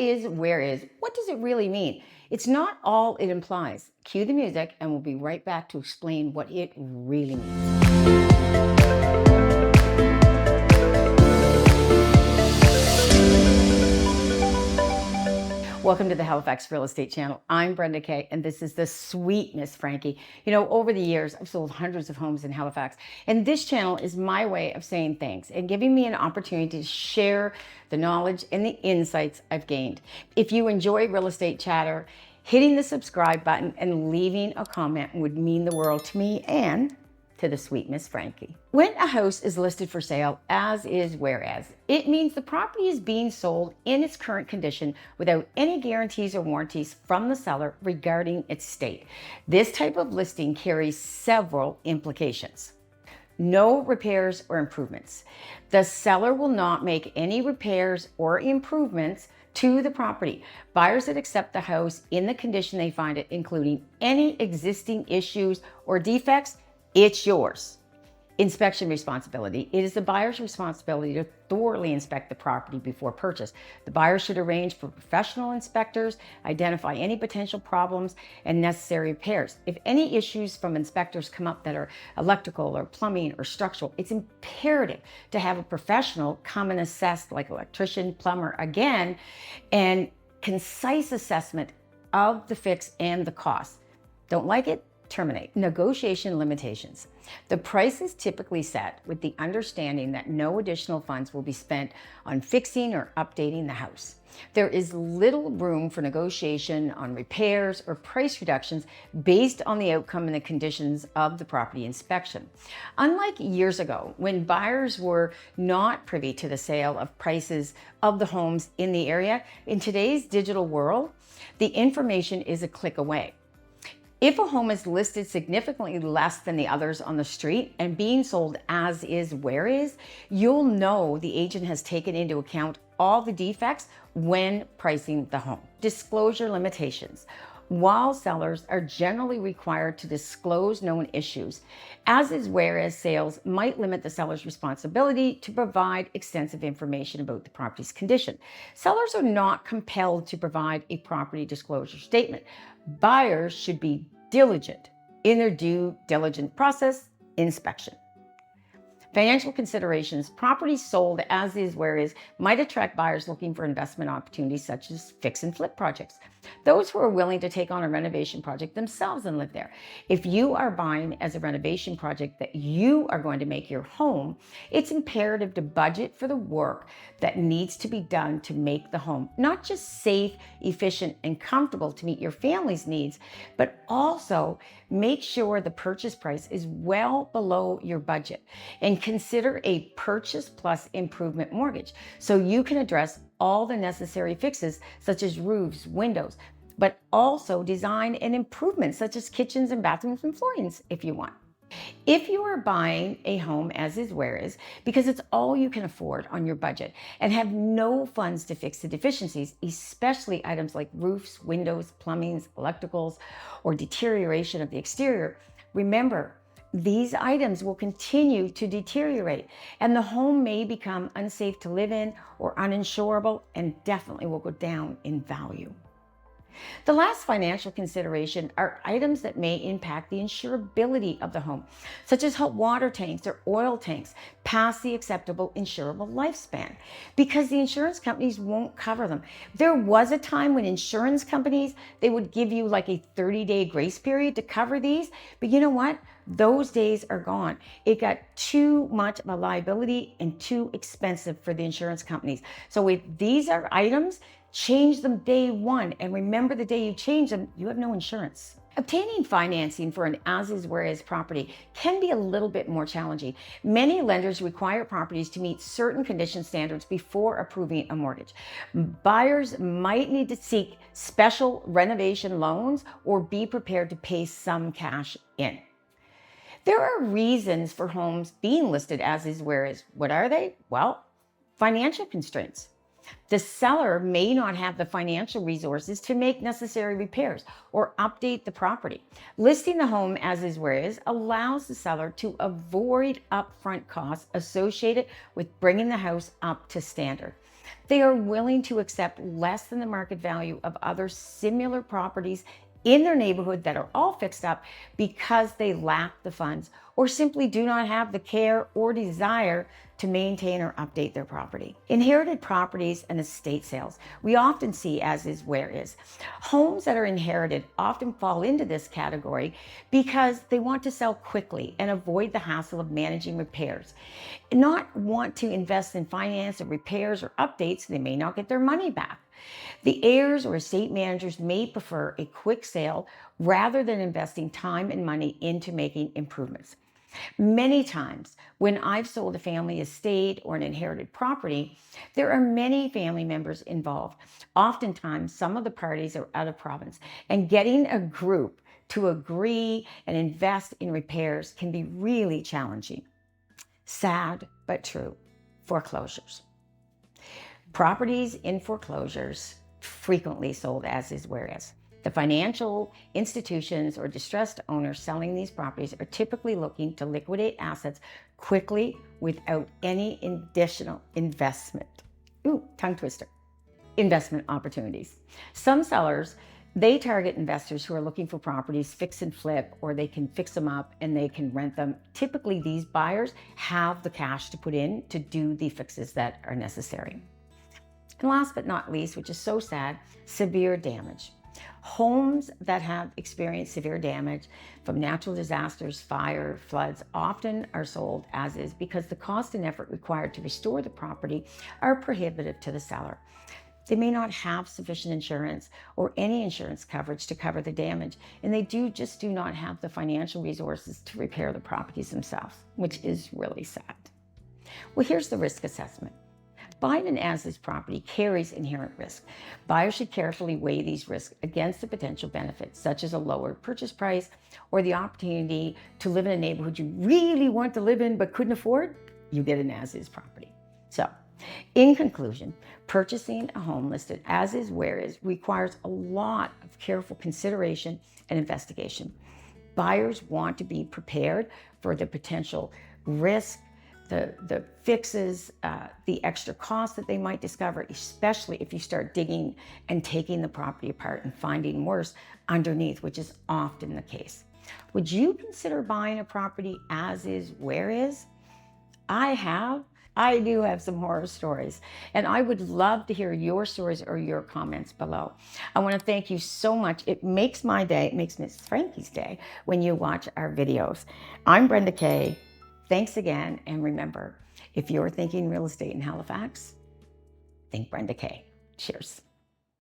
is, where is, what does it really mean? It's not all it implies. Cue the music and we'll be right back to explain what it really means. Welcome to the Halifax Real Estate Channel. I'm Brenda Kay, and this is the sweet Miss Frankie. You know, over the years, I've sold hundreds of homes in Halifax, and this channel is my way of saying thanks and giving me an opportunity to share the knowledge and the insights I've gained. If you enjoy real estate chatter, hitting the subscribe button and leaving a comment would mean the world to me and to the sweet Miss Frankie. When a house is listed for sale, as is, whereas, it means the property is being sold in its current condition without any guarantees or warranties from the seller regarding its state. This type of listing carries several implications. No repairs or improvements. The seller will not make any repairs or improvements to the property. Buyers that accept the house in the condition they find it, including any existing issues or defects, it's yours. Inspection responsibility. It is the buyer's responsibility to thoroughly inspect the property before purchase. The buyer should arrange for professional inspectors, identify any potential problems and necessary repairs. If any issues from inspectors come up that are electrical or plumbing or structural, it's imperative to have a professional come and assess, like electrician, plumber, again, and concise assessment of the fix and the cost. Don't like it? Terminate. Negotiation limitations. The price is typically set with the understanding that no additional funds will be spent on fixing or updating the house. There is little room for negotiation on repairs or price reductions based on the outcome and the conditions of the property inspection. Unlike years ago, when buyers were not privy to the sale of prices of the homes in the area, in today's digital world, the information is a click away. If a home is listed significantly less than the others on the street and being sold as is, where is, you'll know the agent has taken into account all the defects when pricing the home. Disclosure limitations. While sellers are generally required to disclose known issues, as is, whereas sales might limit the seller's responsibility to provide extensive information about the property's condition. Sellers are not compelled to provide a property disclosure statement. Buyers should be diligent in their due diligence process inspection. Financial considerations. Properties sold as is, where is might attract buyers looking for investment opportunities such as fix and flip projects. Those who are willing to take on a renovation project themselves and live there. If you are buying as a renovation project that you are going to make your home, it's imperative to budget for the work that needs to be done to make the home not just safe, efficient, and comfortable to meet your family's needs, but also make sure the purchase price is well below your budget. And consider a purchase plus improvement mortgage so you can address all the necessary fixes such as roofs, windows, but also design and improvements such as kitchens and bathrooms and floorings if you want. If you are buying a home as is, where is, because it's all you can afford on your budget and have no funds to fix the deficiencies, especially items like roofs, windows, plumbings, electricals, or deterioration of the exterior, remember, these items will continue to deteriorate and the home may become unsafe to live in or uninsurable and definitely will go down in value. The last financial consideration are items that may impact the insurability of the home, such as hot water tanks or oil tanks past the acceptable insurable lifespan, because the insurance companies won't cover them. There was a time when insurance companies, they would give you like a 30-day grace period to cover these, but you know what? Those days are gone. It got too much of a liability and too expensive for the insurance companies. So if these are items, change them day one. And remember, the day you change them, you have no insurance. Obtaining financing for an as-is, whereas property can be a little bit more challenging. Many lenders require properties to meet certain condition standards before approving a mortgage. Buyers might need to seek special renovation loans or be prepared to pay some cash in. There are reasons for homes being listed as is, whereas. What are they? Well, financial constraints. The seller may not have the financial resources to make necessary repairs or update the property. Listing the home as is, whereas allows the seller to avoid upfront costs associated with bringing the house up to standard. They are willing to accept less than the market value of other similar properties in their neighborhood that are all fixed up because they lack the funds or simply do not have the care or desire to maintain or update their property. Inherited properties and estate sales, we often see as is where is. Homes that are inherited often fall into this category because they want to sell quickly and avoid the hassle of managing repairs. Not want to invest in finance or repairs or updates, they may not get their money back. The heirs or estate managers may prefer a quick sale rather than investing time and money into making improvements. Many times when I've sold a family estate or an inherited property, there are many family members involved. Oftentimes, some of the parties are out of province, and getting a group to agree and invest in repairs can be really challenging. Sad but true. Foreclosures. Properties in foreclosures frequently sold as is where is. The financial institutions or distressed owners selling these properties are typically looking to liquidate assets quickly without any additional investment. Ooh, tongue twister. Investment opportunities. Some sellers, they target investors who are looking for properties fix and flip, or they can fix them up and they can rent them. Typically, these buyers have the cash to put in to do the fixes that are necessary. And last but not least, which is so sad, severe damage. Homes that have experienced severe damage from natural disasters, fire, floods, often are sold as is because the cost and effort required to restore the property are prohibitive to the seller. They may not have sufficient insurance or any insurance coverage to cover the damage, and they do not have the financial resources to repair the properties themselves, which is really sad. Well, here's the risk assessment. Buying an as-is property carries inherent risk. Buyers should carefully weigh these risks against the potential benefits, such as a lower purchase price or the opportunity to live in a neighborhood you really want to live in but couldn't afford. You get an as-is property. So, in conclusion, purchasing a home listed as is where is requires a lot of careful consideration and investigation. Buyers want to be prepared for the potential risk, the fixes, the extra costs that they might discover, especially if you start digging and taking the property apart and finding worse underneath, which is often the case. Would you consider buying a property as is where is? I do have some horror stories, and I would love to hear your stories or your comments below. I want to thank you so much. It makes my day, it makes Miss Frankie's day when you watch our videos. I'm Brenda Kay. Thanks again, and remember, if you're thinking real estate in Halifax, think Brenda Kay. Cheers.